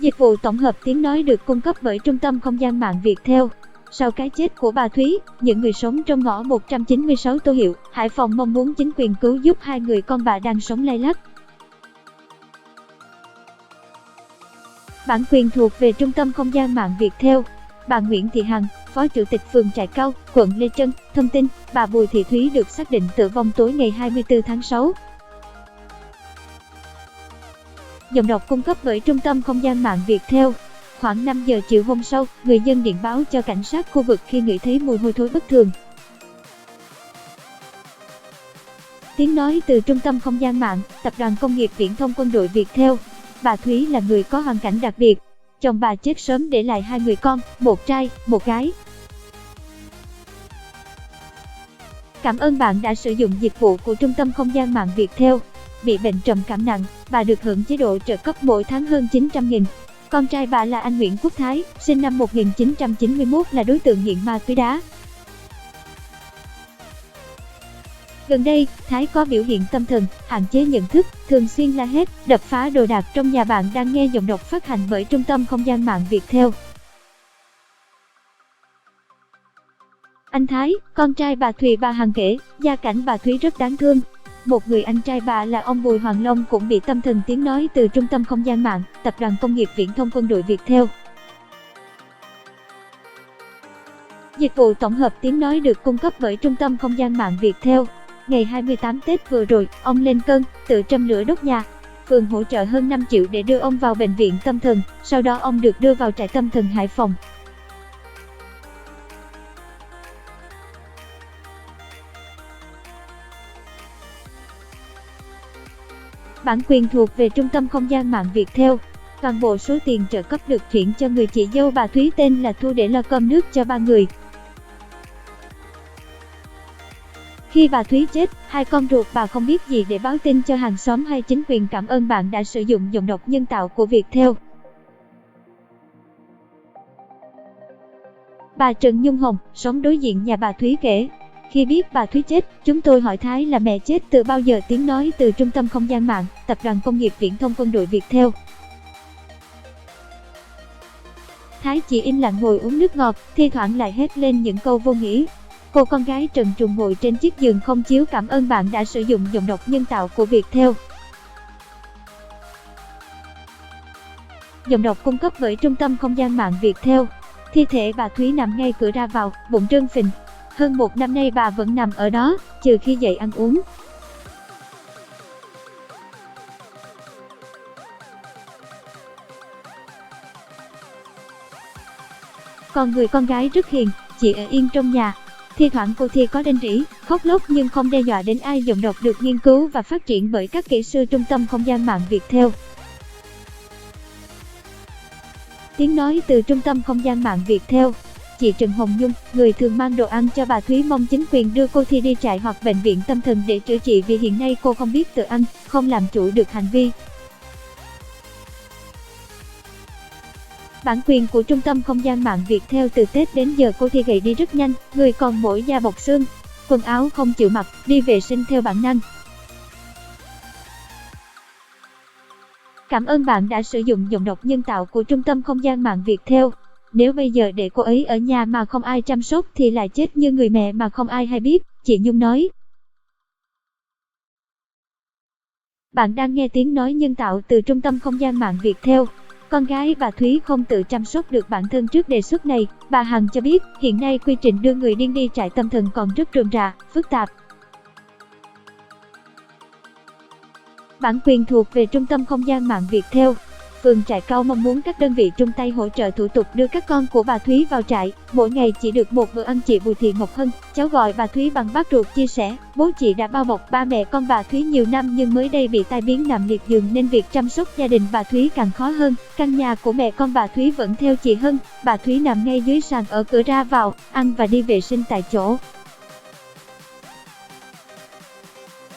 Dịch vụ tổng hợp tiếng nói được cung cấp bởi Trung tâm Không gian mạng Viettel. Sau cái chết của bà Thúy, những người sống trong ngõ 196 Tô Hiệu, Hải Phòng mong muốn chính quyền cứu giúp hai người con bà đang sống lay lắt. Bản quyền thuộc về Trung tâm Không gian mạng Viettel. Bà Nguyễn Thị Hằng, Phó Chủ tịch phường Trại Cao, quận Lê Trân, thông tin, bà Bùi Thị Thúy được xác định tử vong tối ngày 24 tháng 6. Giọng đọc cung cấp bởi Trung tâm Không gian mạng Viettel. Khoảng 5 giờ chiều hôm sau, người dân điện báo cho cảnh sát khu vực khi ngửi thấy mùi hôi thối bất thường. Tiếng nói từ Trung tâm Không gian mạng, Tập đoàn Công nghiệp Viễn thông Quân đội Viettel. Bà Thúy là người có hoàn cảnh đặc biệt. Chồng bà chết sớm để lại hai người con, một trai, một gái. Cảm ơn bạn đã sử dụng dịch vụ của Trung tâm Không gian mạng Viettel. Bị bệnh trầm cảm nặng, bà được hưởng chế độ trợ cấp mỗi tháng hơn 900.000. Con trai bà là anh Nguyễn Quốc Thái, sinh năm 1991 là đối tượng nghiện ma túy đá. Gần đây, Thái có biểu hiện tâm thần, hạn chế nhận thức, thường xuyên la hét, đập phá đồ đạc trong nhà. Bạn đang nghe giọng đọc phát hành bởi Trung tâm Không gian mạng Viettel. Anh Thái, con trai bà Thùy bà Hằng kể, gia cảnh bà Thúy rất đáng thương. Một người anh trai bà là ông Bùi Hoàng Long cũng bị tâm thần. Tiếng nói từ Trung tâm Không gian mạng, Tập đoàn Công nghiệp Viễn thông Quân đội Viettel. Dịch vụ tổng hợp tiếng nói được cung cấp bởi Trung tâm Không gian mạng Viettel. Ngày 28 Tết vừa rồi, ông lên cơn, tự châm lửa đốt nhà. Phường hỗ trợ hơn 5 triệu để đưa ông vào bệnh viện tâm thần, sau đó ông được đưa vào trại tâm thần Hải Phòng. Bản quyền thuộc về Trung tâm Không gian mạng Viettel. Toàn bộ số tiền trợ cấp được chuyển cho người chị dâu bà Thúy tên là Thu để lo cơm nước cho ba người. Khi bà Thúy chết, hai con ruột bà không biết gì để báo tin cho hàng xóm hay chính quyền. Cảm ơn bạn đã sử dụng giọng đọc nhân tạo của Viettel. Bà Trần Nhung Hồng, sống đối diện nhà bà Thúy kể, khi biết bà Thúy chết, chúng tôi hỏi Thái là mẹ chết từ bao giờ. Tiếng nói từ Trung tâm Không gian mạng, Tập đoàn Công nghiệp Viễn thông Quân đội Viettel. Thái chỉ im lặng ngồi uống nước ngọt, thi thoảng lại hét lên những câu vô nghĩa. Cô con gái trần truồng ngồi trên chiếc giường không chiếu. Cảm ơn bạn đã sử dụng giọng đọc nhân tạo của Viettel. Giọng đọc cung cấp bởi Trung tâm Không gian mạng Viettel. Thi thể bà Thúy nằm ngay cửa ra vào, bụng trơn phình. Hơn một năm nay bà vẫn nằm ở đó, trừ khi dậy ăn uống. Còn người con gái rất hiền, chỉ ở yên trong nhà. Thi thoảng cô Thi có rên rỉ, khóc lóc nhưng không đe dọa đến ai. Giọng đọc được nghiên cứu và phát triển bởi các kỹ sư Trung tâm Không gian mạng Viettel. Tiếng nói từ Trung tâm Không gian mạng Viettel. Chị Trần Hồng Nhung, người thường mang đồ ăn cho bà Thúy, mong chính quyền đưa cô Thi đi trại hoặc bệnh viện tâm thần để chữa trị vì hiện nay cô không biết tự ăn, không làm chủ được hành vi. Bản quyền của Trung tâm Không gian mạng Viettel. Từ Tết đến giờ cô Thi gầy đi rất nhanh, người còn mỗi da bọc xương, quần áo không chịu mặc, đi vệ sinh theo bản năng. Cảm ơn bạn đã sử dụng giọng đọc nhân tạo của Trung tâm Không gian mạng Viettel. Nếu bây giờ để cô ấy ở nhà mà không ai chăm sóc thì lại chết như người mẹ mà không ai hay biết, chị Nhung nói. Bạn đang nghe tiếng nói nhân tạo từ Trung tâm Không gian mạng Viettel. Con gái bà Thúy không tự chăm sóc được bản thân trước đề xuất này. Bà Hằng cho biết, hiện nay quy trình đưa người điên đi trại tâm thần còn rất rườm rà, phức tạp. Bản quyền thuộc về Trung tâm Không gian mạng Viettel. Phường Trại Cao mong muốn các đơn vị chung tay hỗ trợ thủ tục đưa các con của bà Thúy vào trại. Mỗi ngày chỉ được một bữa ăn. Chị Bùi Thị Ngọc Hân, cháu gọi bà Thúy bằng bác ruột, chia sẻ, bố chị đã bao bọc ba mẹ con bà Thúy nhiều năm nhưng mới đây bị tai biến nằm liệt giường nên việc chăm sóc gia đình bà Thúy càng khó hơn. Căn nhà của mẹ con bà Thúy vẫn theo chị Hân. Bà Thúy nằm ngay dưới sàn ở cửa ra vào, ăn và đi vệ sinh tại chỗ.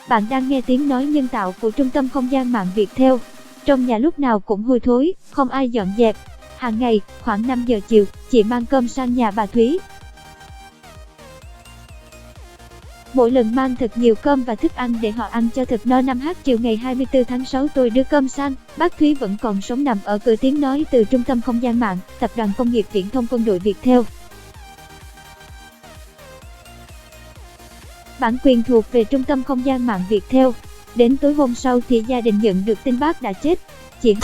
Bạn đang nghe tiếng nói nhân tạo của Trung tâm Không gian mạng Viettel. Trong nhà lúc nào cũng hôi thối, không ai dọn dẹp. Hàng ngày, khoảng 5 giờ chiều, chị mang cơm sang nhà bà Thúy. Mỗi lần mang thật nhiều cơm và thức ăn để họ ăn cho thật no. 5h chiều ngày 24 tháng 6 tôi đưa cơm sang, bác Thúy vẫn còn sống nằm ở cửa. Tiếng nói từ Trung tâm Không gian mạng, Tập đoàn Công nghiệp Viễn thông Quân đội Việt Theo. Bản quyền thuộc về Trung tâm Không gian mạng Việt Theo. Đến tối hôm sau thì gia đình nhận được tin bác đã chết. Chị